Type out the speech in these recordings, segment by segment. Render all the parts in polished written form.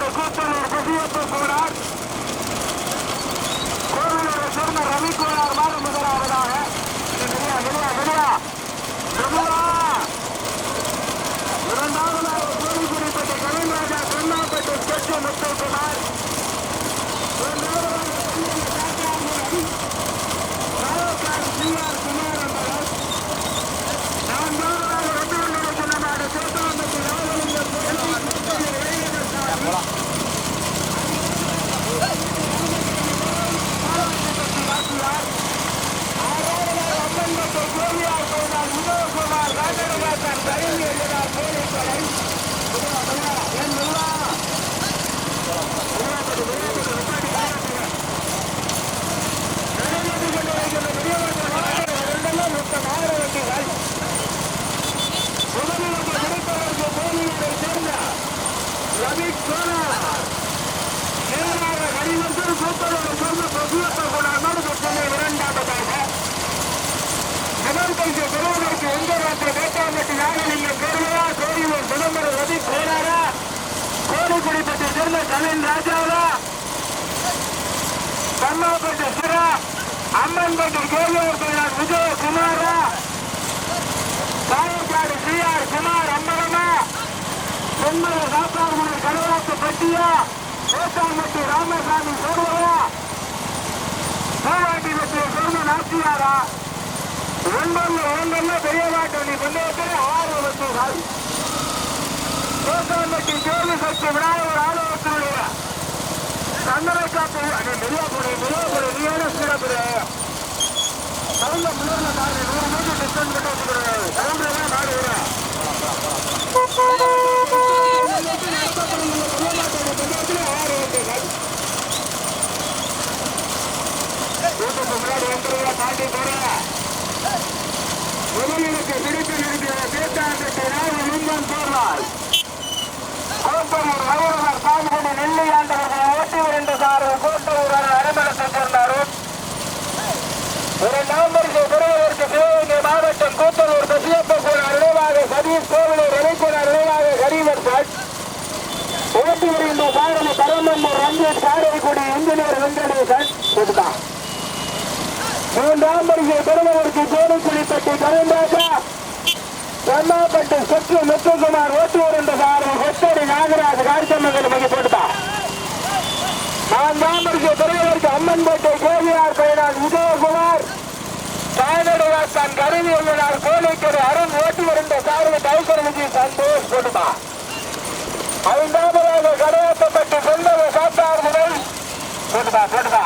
மாடு கூத்தலூர் பசியப்ப கோடார் கோவிலூரை சேர்ந்த ரவிக்குமார் மாடு முதலாவதாக இரண்டாவதாக கோழிக்குடிப்பட்ட கலைராஜா கண்ணாப்பட்டு ஸ்கெட்சு முத்துக்குமார் கோழிக்குடிப்பட்டி சேர்ந்த கலின் ராஜாவா கண்ணாப்பட்டி சிரா அம்மன்பட்டி கேவியர் கோயிலார் விஜயகுமாரா காயக்காடு சிஆர் குமார் அம்மரமா செம்மல சாத்தார்குடி கனவாத்து பட்டியா கோட்டாம்பட்டி ராமசாமி சோழரா பூவாட்டிப்பட்டியை சேர்ந்த நாச்சியாரா ஒன்பதுல பெரியவாட்டணி பந்தயத்தில் 6 வெற்றிகள் கோட்டாம்பட்டி ஜோதி சக்தி விநாயகர் ஆலோசனையுடைய சந்தனை காப்பு மிரியாபுரி நீயான சிறப்பு கவுண்ட முன்னூர்ல நாடு 100 மீட்டர் டிஸ்டன்ஸ் மட்டும் வச்சுக்கிறது கவுண்டர் நாடு முன்னாடி வந்து தாண்டி போறேன் முதலுக்கு பிடித்து நிறுத்திய தேட்டாண்டத்தை முன்பான் போடுறாள் கோட்டூர் வயவர் சாமிபடி நெல்லி ஆண்டவர்கள் ஓட்டுவர் என்ற சாரல் கோட்டூர் அரைமலத்தை சேர்ந்தாரும் ஒரு நவம்பருக்கு பெறுவதற்கு சிவகங்கை மாவட்டம் கூத்தலூர் பசியப்பன் நினைவாக சதீஷ் கோவிலூர் இறைக்குனர் நினைவாக கரீவர் சாட் ஓட்டி வருகின்ற சாரணி பரமம்பூர் ரஞ்சித் காரைக்குடி இன்ஜினியர் வெங்கடேசன் கொடுத்தான் மூன்றாம் பரிசை பெறுவதற்கு கோழிக்குடிப்பட்டி கருந்தாஜா கண்ணாப்பட்டு சொத்து முத்துக்குமார் ஓட்டுவர் என்ற சாரணி கொத்தடி நாகராஜ் கார்த்தமங்கல் மிக கொடுத்தான் நான்காம் பரிசை பெறுவதற்கு அம்மன்பேட்டை கோவியார் பெயரால் விஜயகுமார் சாயனடுவாசான் கருவி உள்ளார் கோழிக்கரை அருண் ஓட்டி வருகின்ற சாரணி டைசர் விஜய் சந்தோஷ் கொடுத்தான் ஐந்தாவதாக கடையாற்றப்பட்டு சொந்தவ சாத்தார் முதல் போட்டுதா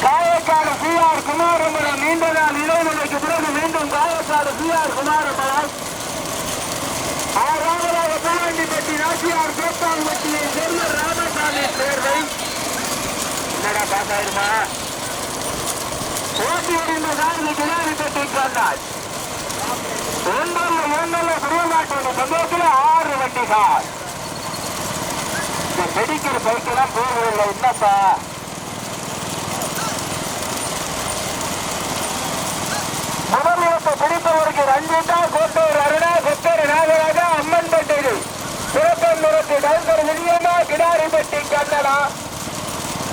காயக்காடு சிஆர் குமாரமலம் நீண்ட நாள் இடைவெளிக்கு பிறகு மீண்டும் காயக்காடு சிஆர் குமாரமலம் ஆறாவதாக பூவண்டிப்பட்டி நாச்சியார் கோட்டாம்பட்டியை சேர்ந்த ராமசாமி சேர்வை என்னடா பாஸ் ஆயிருமா ஓட்டி வருகின்ற சாரதி கிடாரிப்பட்டி கொண்டாள் ஒன்றல்ல குருவாட்டோட சந்தோஷத்துல 6 வண்டிகள் மெடிக்கல் பைக்கெல்லாம் போவதில்லை என்னப்பா முதலிடத்தை பிடிப்பவருக்கு ரஞ்சிதா கோட்டூர் அருணா கொத்தூர் நாகராஜா அம்மன்பட்டி சிறப்பன்முரத்து டைசர் விஜயமா கிடாரிப்பட்டி கண்ணனா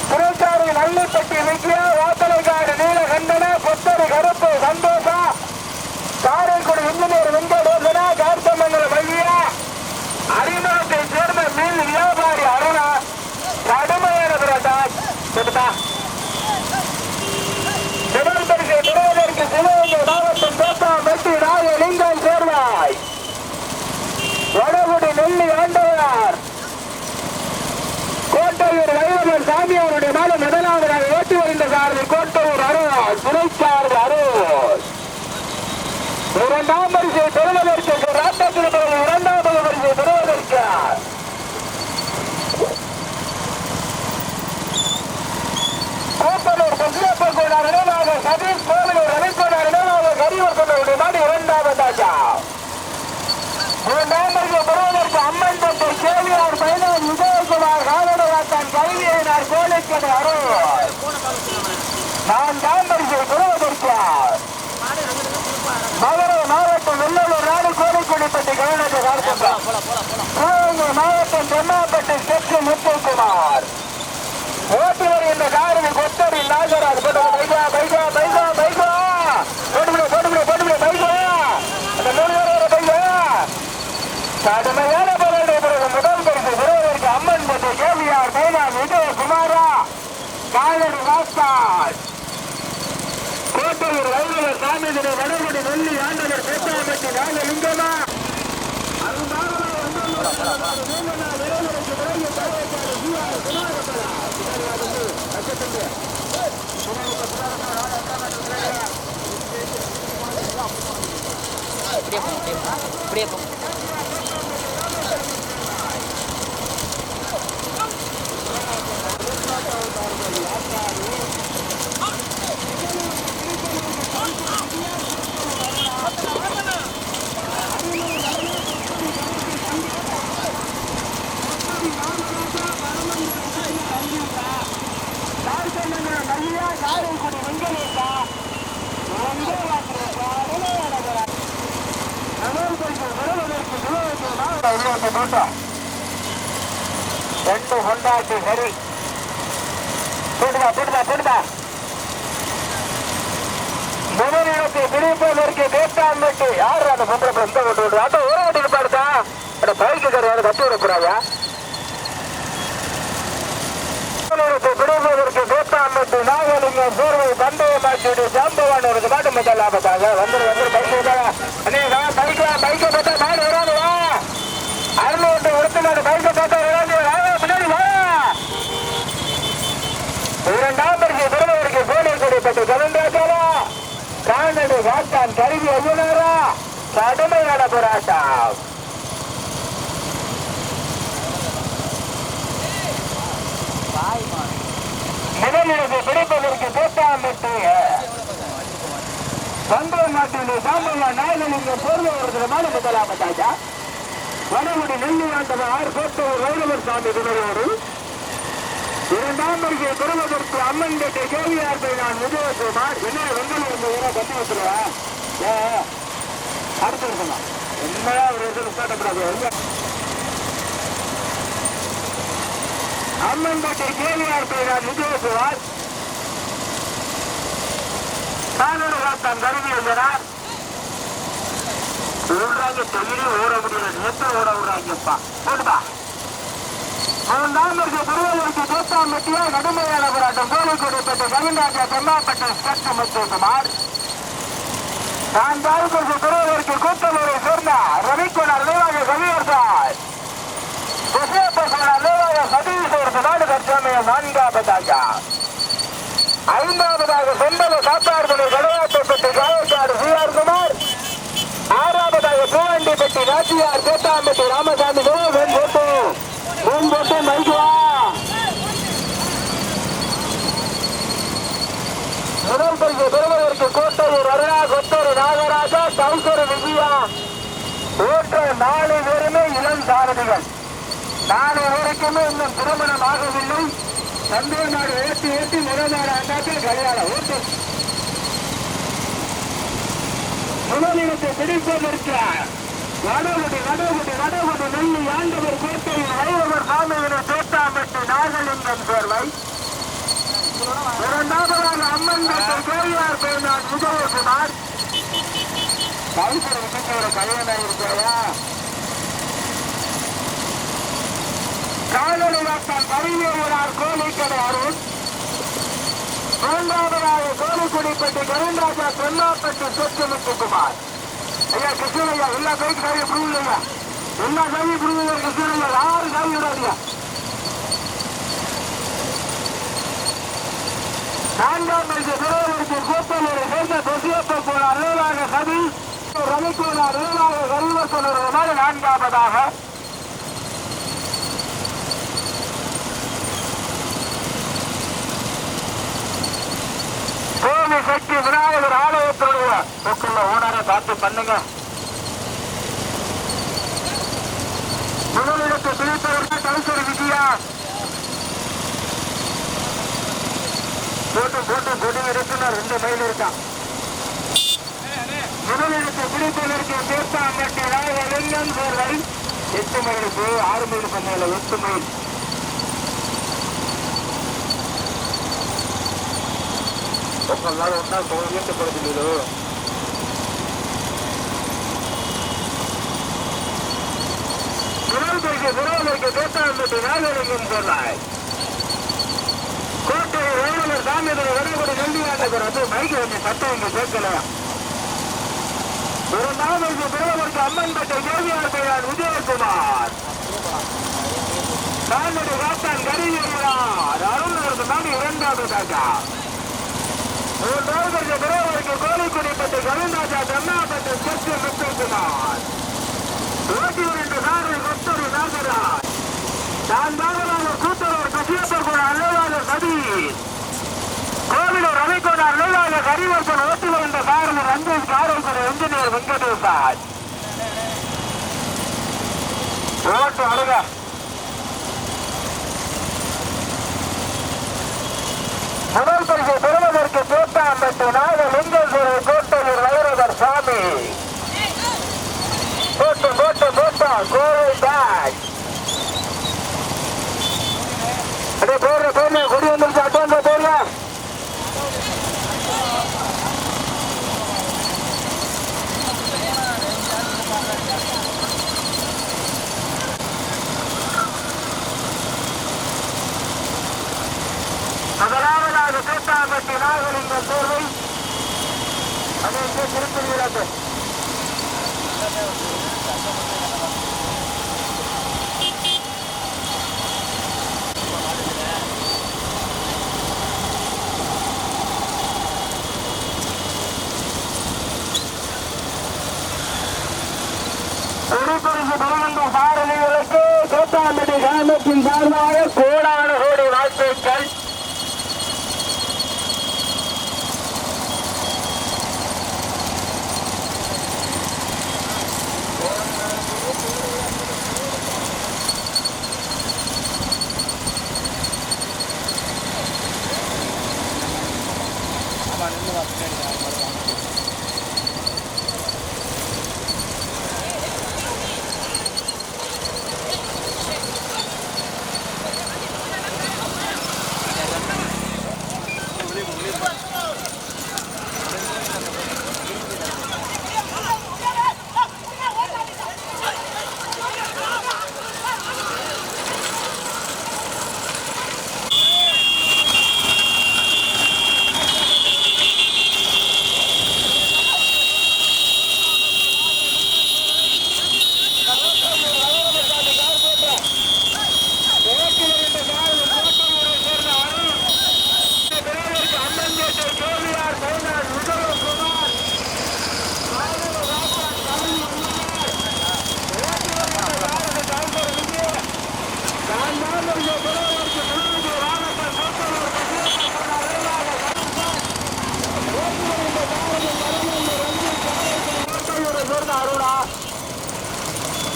திருச்சாரி நல்லிப்பட்டி விஜயா வாத்தலைக்காடு நீலகண்டனா கொத்தூர் கருப்பு சந்தோஷா காரைக்குடி இன்ஜினியர் வெங்கடேசனா கார்த்தமங்கல மையா அறிமுகத்தை சேர்ந்த மீன் வியாபாரி அருணா கடுமையான பிறந்தா முதல் பரிசை பெறுவதற்கு சிவகங்கை மாவட்டம் கோட்டாம்பட்டி நாகலிங்கம் சேர்வாய் வடகுடி நெல்லி ஆண்டவர் கோட்டையூர் வைவன் சாமி அவருடைய மாலை முதலாவதாக ஓட்டி வருகின்ற சாரதி கோட்டையூர் அருள் துணைச்சாரதி அருள் இரண்டாம் பரிசை பெறுவதற்கு ராட்டத்தில் பிறகு இரண்டாவது பரிசை பெறுவதற்கு கூட்டலூர் பசியப்பன் கோடார் நினைவாக சதீஷ் கோவிலூர் ரவிக்கோடார் நினைவாக கரிவர் கொண்டவருடைய நாடு இரண்டாவதாக மூன்றாம் பரிசை பெறுவதற்கு அம்மன்பட்டி கேவியார் பயனார் விஜயகுமார் காவலராத்தான் கல்வியினார் கோழிக்கடை அருள் நான்காம் பரிசை பெறுவதற்கு மதுரை மாவட்டம் வெள்ளலூர் நாடு கோழிக்குடிப்பட்டி கலைஞர் சிவகங்கை மாவட்டம் தென்னாப்பட்டி தெற்கு முத்துக்குமார் ஓட்டி வருகின்ற காரணி கொத்தடி நாகராஜ் பைகா பைகா பைகா பைகா போட்டுவிட போட்டுவிட போட்டுவிட பைகா அந்த 3 பேரோட பைகா கடுமையான போராட்ட பிறகு முதல் பரிசு பெறுவதற்கு அம்மன் பட்டு கேவிஆர் மேனா விஜயகுமாரா காலடி மாஸ்டார் கோட்டையூர் வைரவர் சாமிதிரை வடகுடி நெல்லி ஆண்டவர் பேட்டாம்பட்டி நாகலிங்கமா இப்படியே போ ரெண்டு கொண்டாட்டு சரி போட்டுதா போட்டுதா போட்டுதா முதலிடத்தை பிடிப்பதற்கு பேட்டாம்பட்டு யாரு அந்த பொம்பளை இந்த ஓட்டு ஓட்டு அந்த ஒரு ஓட்டிட்டு பாடுதா அந்த பைக்கு கிடையாது கட்டி விடக்கூடாதா முதலிடத்தை பிடிப்பதற்கு பேட்டாம்பட்டு நாகலிங்கம் சோர்வை பந்தய மாற்றி ஜாம்பவான் ஒரு காட்டு முதல் லாபத்தாக வந்து பைக்கு அண்ணே பைக்கா பைக்கை பார்த்தா மாடு வராதுவா அறுநூறு ஒருத்தநாடு பைக்கை பார்த்தா வராது பின்னாடி வா இரண்டாம் பரிசு பெறுவதற்கு போலீஸ் கொடிப்பட்டு கலந்தாச்சாரா காணடு வாட்டான் கருவி ஐயனாரா கடுமையான போராட்டம் முதலிடத்தை பிடிப்பதற்கு பேட்டாம்பட்டு பந்தய மாட்டிலே சாம்பவான் நாகலிங்கம் சோர்வு வருகிற மாடு முதலாமத்தாச்சா வடகுடி நெல்லி ஆண்டவர் ஆறு கோட்டூர் வைரவர் சாமி துணையோடு இரண்டாம் பரிசை பெறுவதற்கு அம்மன் கட்டை கேவிஆர் நான் விஜயகுமார் என்ன வெங்கல் கட்டி வச்சுருவா அடுத்து இருக்கணும் உண்மையா ஒரு ஸ்டார்ட் அம்மன் கட்டை கேவிஆர் நான் விஜயகுமார் காலோடு காத்தான் கருவி எழுதினார் ஓடுறாங்க தெரியல ஓட முடியல நேற்று ஓட விடுறாங்கப்பா போட்டுப்பா மூன்றாம் வருஷ பெறுவதற்கு பேட்டாம்பட்டியா கடுமையான போராட்டம் கோழிக்கோடுப்பட்ட கவிராஜா தென்னாப்பட்டி ஸ்பெக்ட் முத்துக்குமார் நான்காவது வருஷ பெறுவதற்கு கூத்தலூரை சேர்ந்த ரவிக்குமார் நிர்வாக கவியர்சார் நிர்வாக சதீஷ் ஒரு நாடு தற்சமயம் நான்காவதாக ஐந்தாவதாக செம்பல சாத்தார்குடி கடவாட்டப்பட்டு காவல்காடு சிஆர் குமார் ஆறாவதாக பூவண்டிப்பட்டி ராஜியார் பேட்டாம்பட்டி ராமசாமி போட்டு மைக்குவா முதல் பரிசு பெறுவதற்கு கோட்டையூர் அருணா கொத்தூர் நாகராஜா சவுசூர் விஜயா ஓட்ட 4 பேருமே இளம் சாரதிகள் 4 பேருக்குமே இன்னும் திருமணம் ஆகவில்லை தந்தை நாடு ஏற்றி முதல் நாடு அந்தாத்தே கல்யாணம் ஓட்டு முதலிடத்தை பிடிப்பதற்கு வடகுடி நெல்லி ஆண்டவர் கோட்டையில் வைரவர் சாமியினை பேட்டாம்பட்டு நாகலிங்கம் சேர்வை இரண்டாவதாக அம்மன் கட்டை கேவிஆர் பேனான் விஜயகுமார் கவுசர் விஜயோட கல்யாணம் இருக்கையா காலடி வாக்கான் கவிஞரார் கோழிக்கடை அருண் மூன்றாவதாக கோழிக்குடிப்பட்டி கருண்டாஜா தென்னாப்பட்டி சொத்து முத்துக்குமார் ஐயா கிருஷ்ணனையா எல்லா கைக்கு காரியம் புரியுங்க எல்லா காரியம் புரியுங்க கிருஷ்ணனையா யாரு காரியம் விடாதியா நான்காம் பரிசு பெறுவதற்கு கோப்பலூரை சேர்ந்த தொசியப்ப போனார் நிர்வாக சதி ரவிக்குமார் நிர்வாக கரிவசனர் மாதிரி நான்காவதாக கோவி சக்தி விநாயகர் ஆலயத்துடைய புக்குள்ள ஓனரை பார்த்து பண்ணுங்க. முதலிடத்தை பிடிப்பதற்கு கவுசர் விஜயா போட்டு கொடி இருக்குன்னா 2 மைல் இருக்கான். முதலிடத்தை பிடிப்பதற்கு பேட்டாம்பட்டி ராகலிங்கம் சேர்வை 8 மைலுக்கு 6 மைல் பண்ணல 8 மைல் ஒவ்வொரு ஒன்றா கோவியப்படுது விரோதற்கு தேத்தாம்பட்டு நாகலிங்கம் சொன்னாய் கோட்டை வேலவர் தாமியத்தில் வடகுடி நெல்லியாண்டவர் அது மைக்கு வந்து சட்டம் இங்கு கேட்கல இரண்டாவது விரோதற்கு அம்மன்பட்டை தேவியார் பெயர் விஜயகுமார் தாண்டடி காத்தான் கரிவியார் அருள்நகருக்கு தாண்டி இரண்டாவது தாக்கா மூன்றாவது விரோதற்கு கோழிக்குடிப்பட்டு கவிந்தாஜா தென்னாப்பட்டு செச்சு முத்துக்குமார் ஓட்டியூர் என்று நாகை கொத்தூர் நாகராஜ் நான் நாகராஜ கூத்தூர் கசியப்பர் அலுவலக சதீஷ் கோவிலூர் ரவிகோடார் அலுவலக கரிவர்சன் ஓட்டியூர் என்ற சாரதி ரஞ்சேஷ் காரைக்குடி இன்ஜினியர் வெங்கடேசாஜ் ஓட்டு அழுக முதல் பரிசு பெறுவதற்கு தேத்தாம்பட்டு நாகலிங்கேஸ்வரி கோட்டையூர் வைரவர் சாமி போட்டு போட்டு போட்டா கோவை பேக் அப்படியே போடுற போடுற கொடி வந்துருச்சு அட்டோன்ற போடுற முதலாவதாக தேத்தாம்பட்டி நாகலிங்கம் தேர்வை அதை திருப்பி திருப்பரிசு பெறுகின்ற சாரதிகளுக்கு தேத்தாம்பட்டி கிராமத்தின் சார்பாக கோடான கோடி வாழ்த்துக்கள்.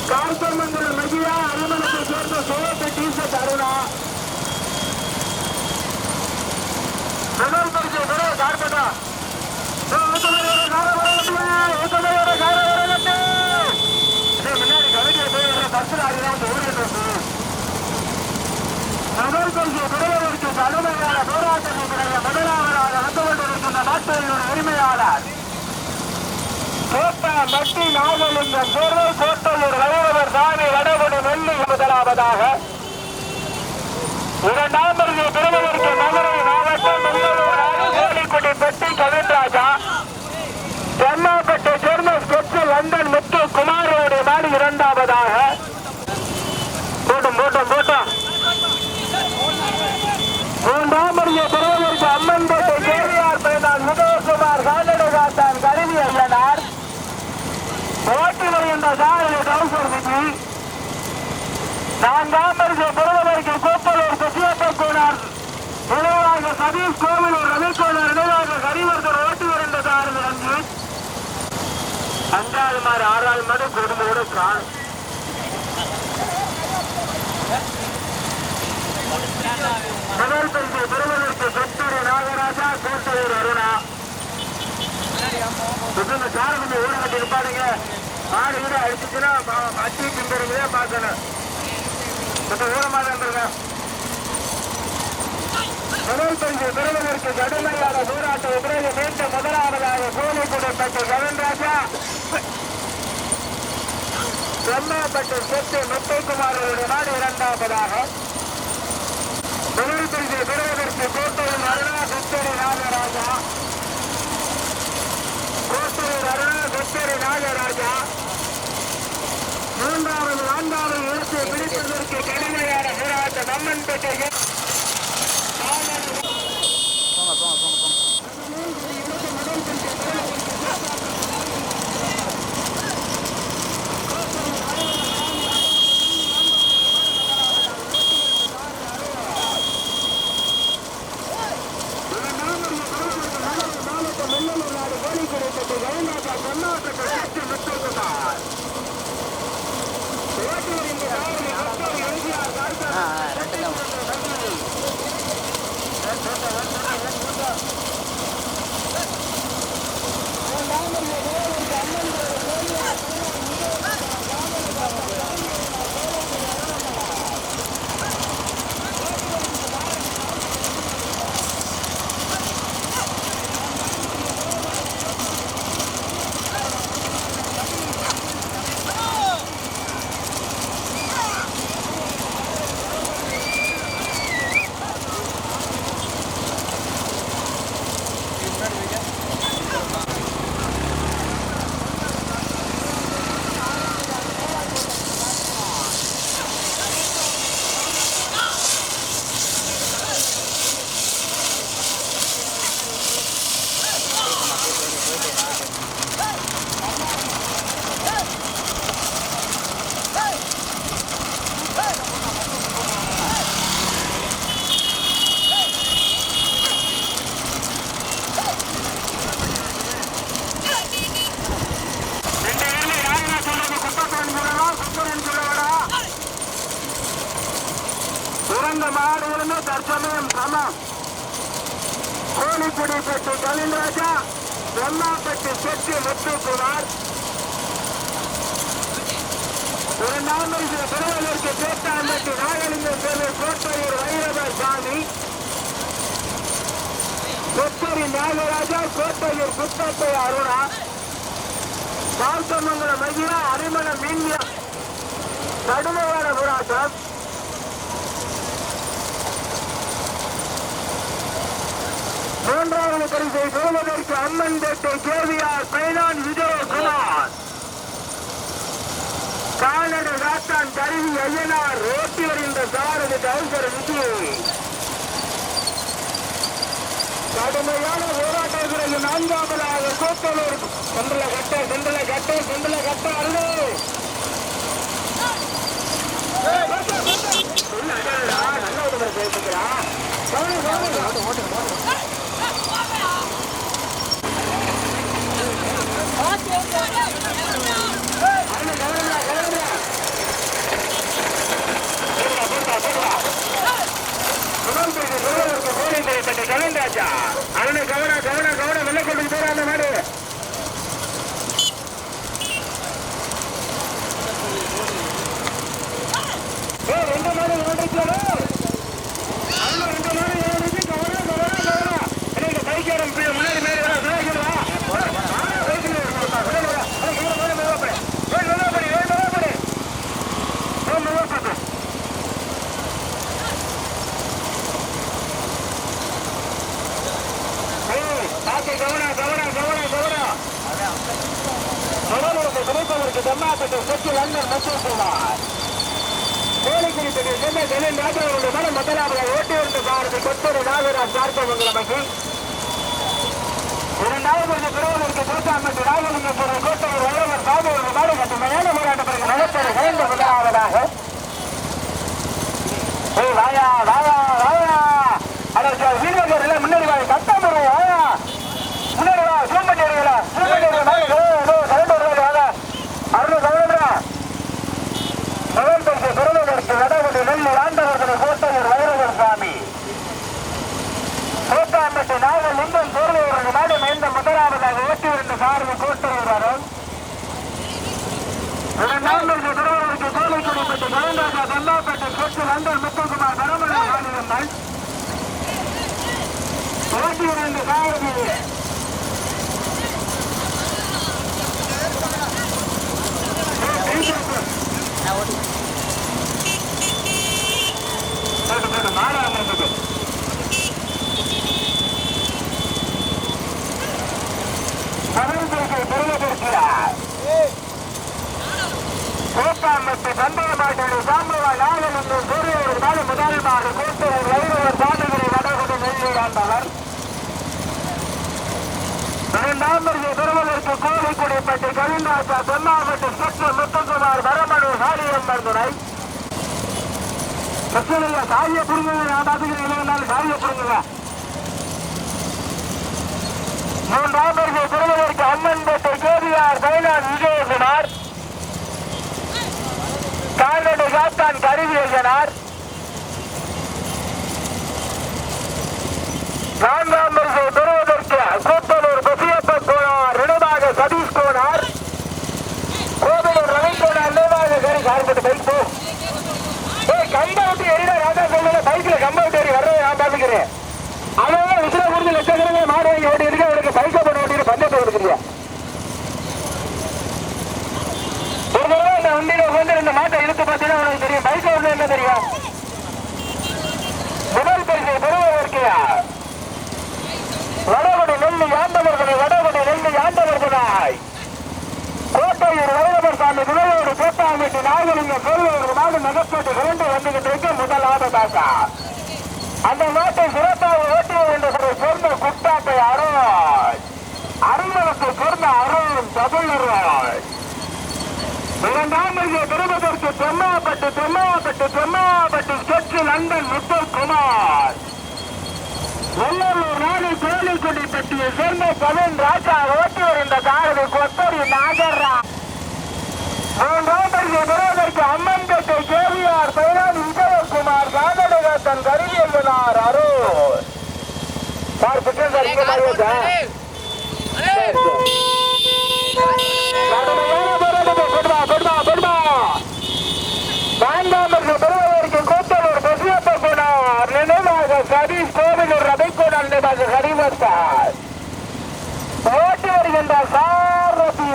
கார்த்தமங்கலம் மெகியா அருமணத்தை சேர்ந்த சோழத்தை டீசர்ட் அருணா முதல் பரிசு கார்பட்டா முன்னாடி கவிதை போய் பஸ்ல அதுதான் ஓடிட்டு முதல் பரிசு பெறுவதற்கு கடுமையான போராட்டத்தினுடைய முதலாவதாக வந்து கொண்டிருக்கின்ற நாட்டினுடைய உரிமையாளர் கோட்டாம்பட்டி நாகலிங்கம் தேர்வு கோட்டையூர் வைரவர் சாமி வடகுடி நெல்லி முதலாவதாக இரண்டாம் பரிசு பெறுவதற்கு மதுரை மாவட்டம் கோழிக்குடிப்பட்டி கவின்ராஜா தென்னாப்பட்டை சேர்ந்த ஸ்கெட்சு லண்டன் முத்து குமாரோடைய மாடி இரண்டாவதாக போட்டும் மூன்றாம் பரிசு பெறுவதற்கு அம்மன்பேட்டை கேவிஆர் பைனான் விஜயகுமார் கால்நடைகாத்தான் கருவி ஐயனார் ஓட்டி வருகின்ற சாரதி டவுசர் விஜி நான்காம் பரிசு பெறுவதற்கு கோப்பலூர் சசியப்பக்கூடார் நினைவாக சதீஷ் கோவிலூர் ரவிக்கோடார் நினைவாக ஹரிவர்தன் ஓட்டி வருகின்ற சாரதி ரஞ்சித் அஞ்சாவது மாறு ஆறாவது மாடு குடும்பத்தோடு கால் முதல் பரிசு பெறுவதற்கு சொத்தூர் நாகராஜா கோட்டையூர் அருணா சாரதி ஊரை கட்டி இருப்பாருங்க மாடு கூட அடிச்சுச்சுன்னா அட்டி பின்பறதே பார்க்கணும். கொஞ்சம் ஊரமாக இருந்துருங்க. முதல் பரிசு பெறுவதற்கு கடுமையான போராட்ட பிறகு மீண்டும் முதலாவதாக கோழிக்குடிப்பட்டு கவன்ராஜா, செம்மாப்பட்டு சொத்து முத்தைக்குமார் நாடு இரண்டாவதாக. முதல் பரிசு பெறுவதற்கு கோட்டையில் அருணா சுத்தரி நாகராஜா, கோட்டையில் அருணா சுத்தரி நாகராஜா. மூன்றாவது நான்காவது இடத்தை பிடிப்பதற்கு கடுமையான போராட்டம் அம்மன்பேட்டை மாடுகளுமே தற்சமயம் சமம். கோழிக்குடிப்பட்டு கவின்ராஜா, செம்மாப்பட்டு செட்டி முத்துக்குமார். இரண்டாம் பரிசு பெறுவதற்கு பேட்டாம்பட்டி நாகலிங்கம் பேரு கோட்டையூர் வைரவ சாமி, கொத்தரி நாகராஜா, கோட்டையூர் குத்தப்பை அருணா, பால்சமங்கலம் மகிழா, அரிமணம் இந்தியா. கடுமையான போராட்டம். மூன்றாவது பரிசை பெறுவதற்கு அம்மன்பேட்டை கேவிஆர் பைனான் விஜயகுமார், கானடு சாத்தான் கருவி ஐயனார், ஓட்டி வருகின்ற சாரதி கவுசர் விஜய். கடுமையான போராட்டத்திற்கு நான்காவதாக கோத்தலூர் சென்றல கட்ட அருளே நல்ல ஒரு பேசுகிறா. கவன்ராஜா அருணை கவன வெள்ள கொண்டு போற அந்த மாடு ரெண்டு மாடு பைக்காரம் முன்னாடி மேலே கோழிக்குடிப்பட்டி சென்னை ஜெயலலிதா அவருடைய மனம் முதலாவது ஓட்டி வந்த சாரதி கொத்தூர் நாகராஜ் சார்பமங்கலமகி. இரண்டாவது பெறுவதற்கு கோட்டாம்பட்டி நாகலிங்கம் கோட்டையூர் வைரவர் சாமி நாடு கட்டுமையான போராட்ட பிறகு நடப்பது சேர்ந்த முதலாவதாக. வாயா வாயா வாயா அதற்கு வீரர்கள் முன்னாடி வாங்க கட்டம் வாயா முன்னாடி வா சூம்பட்டி அருகில அருள் கவனம்ரா. முதல் பரிசு பெறுவதற்கு வடகுடி நெல்லி ஆண்டவர்களை கோட்டையூர் வைரவர் சாமி, கோட்டாம்பட்டி நாகலிங்கம் பொருளையூர் நாடு மேந்த முதலாவதாக ஓட்டி இருந்த சாரதி கோட்டையூர் வரும். இரண்டாவது திருவள்ளுவருக்கு கோழிக்குடிப்பட்டு கோவிந்தாசா தல்லாப்பட்டு சொத்து லண்டன் முத்துக்குமார் பரமண மாநிலங்கள் ஓட்டி 2 சாரதி மாடா அமர்ந்தது கோட்டாம்பட்டி பந்தய மாட்டோடு சாம்பவாய் நாகலிங்கு சூரியவர் நாடு முதல் மாடு கோட்டூர் வைரவர் சாதகிரி வடகுடி நெல்லியாண்டவர் இரண்டாவது திருவள்ளுவருக்கு கோழிக்குடிப்பட்டி கவிந்தாசா தென்னாப்பட்டு சுற்று முத்துக்குமார் வரமணு சாலியம்மன் துணை பிரச்சனையா சாரிய புரிஞ்சு நான் பாத்துக்கிறேன் சாரிய புரிஞ்சுங்க மூன்றாவது திருவள்ளுவருக்கு அம்மன்பேட்டை கேவிஆர் பைனான் விஜயகுமார் கால்நடை காத்தான் கருவியனார் நான்காம் வரிசை பெறுவதற்கு கூத்தனூர் பசியப்பன் கோனார் நினைவாக சதீஷ் கோனார் கோவிலூர் ரவி கோனார் நினைவாக சரி சார்பட்டு பைக் போ கம்ப விட்டு எரிடா ராஜா சொல்ல பைக்ல கம்ப விட்டு ஏறி வர்றதை நான் பாத்துக்கிறேன் அவன் விசில முடிஞ்சு லட்சக்கணக்கில் மாடு வாங்கி ஓட்டி இருக்கு அவனுக்கு பைக்கை பண்ண ஓட்டிட்டு பந்தயத்தை கொடுக்குறியா ஒரு தடவை இந்த வண்டியில உட்காந்து இந்த மாட்டை இழுத்து பார்த்தீங்கன்னா உனக்கு தெரியும் பைக்கை வந்து என்ன தெரியும் முதல் பரிசை பெறுவதற்கு வடகுடி நெல்லி ஆண்டவர்களை வடகுடி நெல்லி ஆண்டவர்களாய் கோட்டையூர் வைரவர் சாமி துணையோடு கோட்டாமிட்டு நாகலிங்கம் சொல்வதற்கு நாடு நகர்த்தோடு இரண்டு வந்துகிட்டு இருக்க முதலாவதாக அந்த நாட்டை சிறப்பாக ஓட்டுவது என்று சொன்ன குட்டாட்டை அருண் அருணத்தை சொன்ன அருண் தமிழராய் இரண்டாம் பெறுவதற்கு தெம்மாப்பட்டு சொற்று லண்டன் முத்துக்குமார் வெள்ளூர் நாடு கோழிக்குடிப்பட்டியை சேர்ந்த கவின் ராஜா ஓட்டி வருகின்ற காரதி கொத்தரி நாகரா மூன்றாம் பெறுவதற்கு அம்மன்பேட்டை கேவிஆர் பைனான் விஜயகுமார் காதடகத்தன் கருவியனார் அருள் சார் பிச்சன் சார் இங்க மாறியாச்சா பெறுவதற்கு கூத்தலூர் பசியப்பன் கோனார் நினைவாக சதீஷ் கோவிலூர் ரவிக்கோனார் நினைவாக ஹரிவர்த்தார் ஓட்டி வருகின்ற சாரதி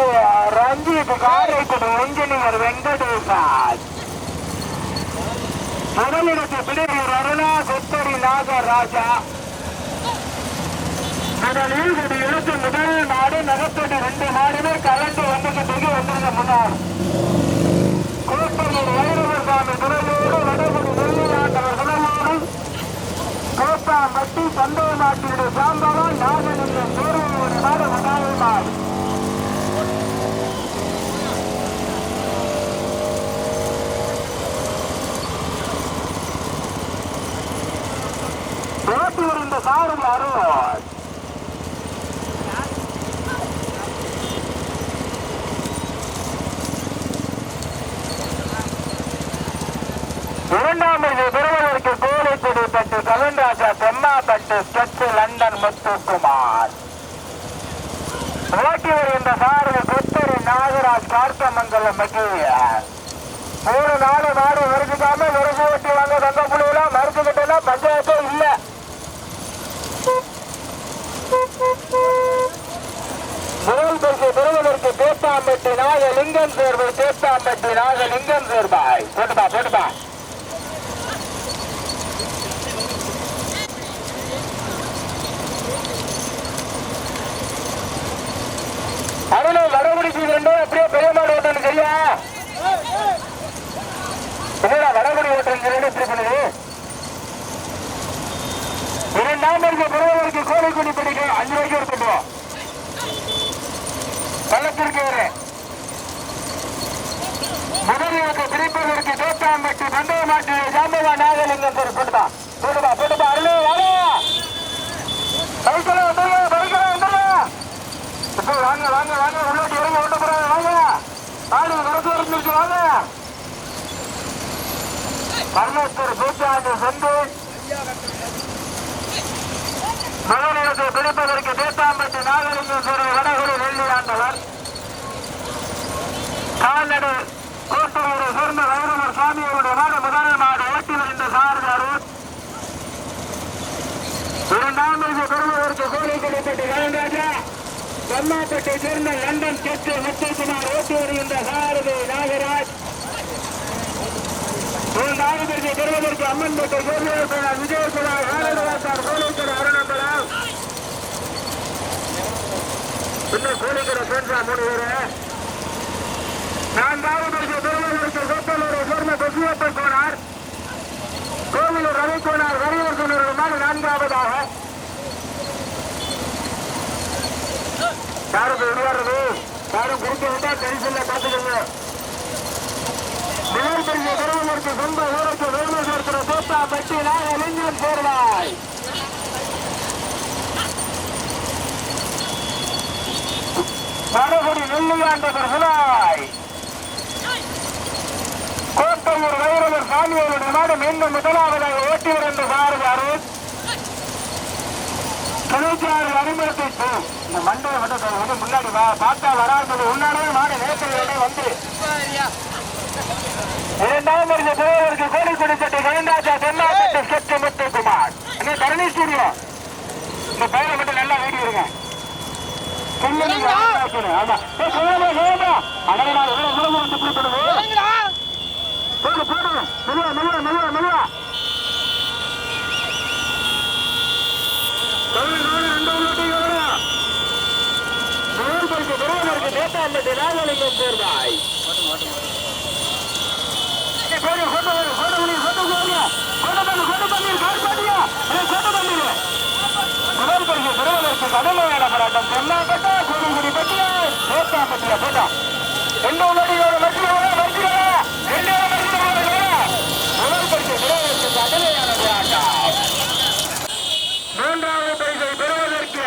ரஞ்சித் காரைக்குடி இன்ஜினியர் வெங்கடேசார் முதலிடத்தை பிடிவர் அருணா கொத்தரி நாகராஜா முதலில் எடுத்து முதல் நாடு நகத்தோடு 2 மாடுமே கலந்து வந்துகிட்டு வந்துருங்க முன்னாள் கோட்டூர் வைரவர் சாமி துறையோடு வடகுடி நெல்லியாண்டவர் துணையோடு கோட்டாம்பட்டி பந்தய மாட்டினுடைய சாம்பவம் நாகலிங்கம் சூரியனுடைய நாடு முதல் நாள் ஓட்டி வருகின்ற சாரதி அருள் இரண்டாம் பெறுவதற்கு கோழிக்குடிப்பட்டு கவின்ராஜா தெம்மாப்பட்டு சொத்து லண்டன் முத்துக்குமார் ஓட்டி வருகின்ற சாரதி கொத்தரி நாகராஜ் கார்த்தமங்கலம் மகிழ்ச்சியார் 3-4 நாடு மறுக்காம விறகு ஓட்டி வாங்க தங்க புள்ளியெல்லாம் மறுத்துக்கிட்டா பஞ்சாயத்தே இல்ல முதல் பரிசு பெறுவதற்கு தேத்தாம்பட்டி நாகலிங்கம் சேர்வாய் தேத்தாம்பட்டி நாகலிங்கம் சேர்வாய் போட்டுப்பா அருணை வடகுடிக்கு 2 அப்படியே பெரிய மாடு ஓட்டணும் சரியா என்னடா வடகுடி ஓட்டணும் 2 எப்படி பண்ணுது இரண்டாம் பெறுவதற்கு கோழிக்குடி படிக்க 5 ரூபாய்க்கு எடுத்துட்டோம் கள்ளத்திற்கு முதலியத்தை பிடிப்பதற்கு தோட்டாம்பட்டி பந்தய மாட்டு ஜாம்பவா நாகலிங்கம் போட்டுப்பா அருளே வாங்க பைக்கல வாங்க உள்ளாட்டி இறங்கி ஓட்ட போறாங்க வாங்க ஆடு வரது இருந்துச்சு வாங்க கர்ணத்தூர் பூச்சாண்டு சென்று முதலிடத்தை பிடிப்பதற்கு தேத்தாம்பட்டி நாகலிங்கம் வடகுடி நெல்லியாண்டவர் கால்நடை கோட்டூரை சேர்ந்த வைரவர் சாமியோருடைய மாடு முதல் மாடு ஓட்டி வருகின்ற சாரதாரு. இரண்டாம் பரிசு பெறுவதற்கு கோழிக்கொடிப்பட்டி வேலராஜா, கம்மாப்பட்டை சேர்ந்த லண்டன் தெற்கு முத்துக்குமார் ஓட்டி வருகின்ற சாரதி நாகராஜ். இரண்டாவது பரிசு பெறுவதற்கு அம்மன்பட்டை சோழியகுமார் விஜயகுமார் வேலராஜார் கோழிக்கடை அருணபுரம். இன்னும் கோழிக்கடை சேர்ந்தா 3 பேரு. நான்காவது பரிசு பெறுவதற்கு கோட்டலூரை சேர்ந்த கொசியப்பன் கோனார், கோவிலூர் ரவி கோனார் வரியவர் சொன்னவர்கள் நான்காவதாக. யாருக்கு உருவாடுறது யாரும் குறித்து விட்டா கரிசல்ல பார்த்துக்கோங்க. முதல் பரிசு பெறுவதற்கு சொந்த ஊருக்கு வேலை சேர்க்கிற தோட்டா பட்டி நாகலிங்கம் சேர்வாய். வடகுடி நெல்லியாண்டவர் சுனாய். கோட்டையூர் வைரவர் சாமியோருடைய மாடு மீண்டும் முதலாவதாக ஓட்டி வருகின்ற சாரதாரு. தொழிற்சாலை அறிமுகத்தை இந்த மண்டல வந்து முன்னாடி பார்த்தா வராது உன்னாலே மாடு நேரத்தை வந்து இரண்டாம் பரிசு பெறுவதற்கு கோழிக்கொடி சட்டை கவிராஜா தென்னாட்டு சற்று முத்துக்குமார். தரணி ஸ்டூடியோ இந்த பயிரை மட்டும் நல்லா வேண்டிடுங்க. ஆமா போடு போடு மெதுவா மெதுவா மெதுவா மெதுவா. முதல் பரிசு பெறுவதற்கு நேதாம்பட்டி நாகலிங்கம் சேர்ந்தாய். முதல் பரிசு பெறுவதற்கு கடுமையான போராட்டம் தென்னாப்பட்டா கோழிக்குடி பட்டியா நேதாம்பட்டியா போட்டா 2 நொடியோட மத்தியோட மறுக்கிறா 2 முதல் பரிசு பெறுவதற்கு கடுமையான போராட்டம். மூன்றாவது பரிசை பெறுவதற்கு